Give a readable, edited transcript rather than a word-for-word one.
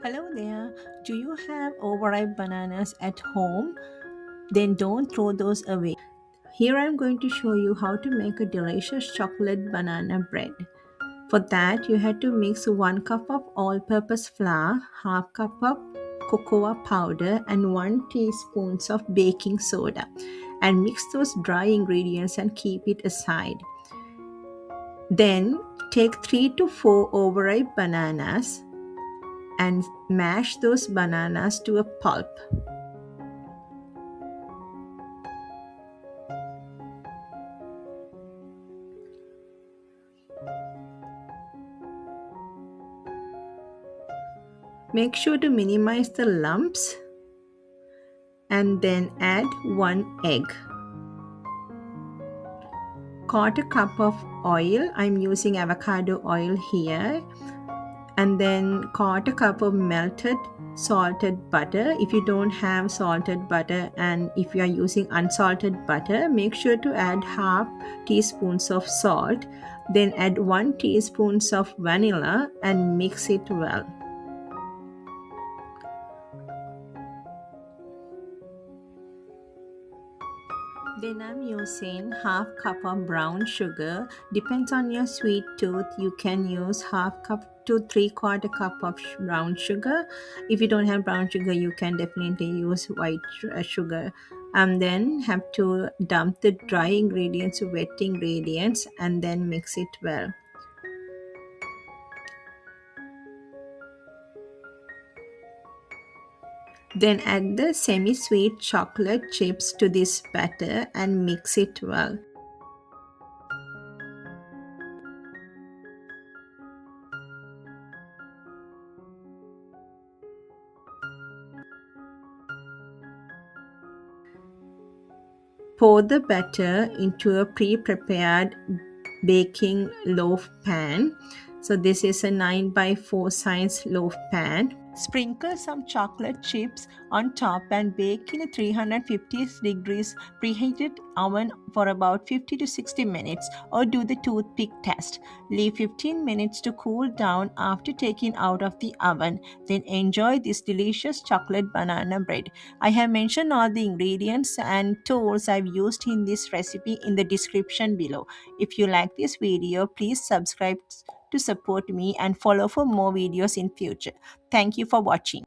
Hello there. Do you have overripe bananas at home? Then don't throw those away. Here I'm going to show you how to make a delicious chocolate banana bread. For that, you have to mix 1 cup of all-purpose flour, half cup of cocoa powder and 1 teaspoon of baking soda, and mix those dry ingredients and keep it aside. Then take 3 to 4 overripe bananas and mash those bananas to a pulp. Make sure to minimize the lumps and then add 1 egg. Quarter cup of oil, I'm using avocado oil here, and then quarter cup of melted salted butter. If you don't have salted butter and if you are using unsalted butter, make sure to add half teaspoons of salt, then add 1 teaspoon of vanilla and mix it well. Then I'm using half cup of brown sugar. Depends on your sweet tooth. You can use half cup to 3/4 cup of brown sugar. If you don't have brown sugar, you can definitely use white sugar. And then have to dump the dry ingredients, wet ingredients, and then mix it well. Then add the semi-sweet chocolate chips to this batter and mix it well. Pour the batter into a pre-prepared baking loaf pan. So this is a 9 by 4 size loaf pan. Sprinkle some chocolate chips on top and bake in a 350 degrees preheated oven for about 50 to 60 minutes, or do the toothpick test. Leave 15 minutes to cool down after taking out of the oven. Then enjoy this delicious chocolate banana bread. I have mentioned all the ingredients and tools I've used in this recipe in the description below. If you like this video, please subscribe to support me and follow for more videos in future. Thank you for watching.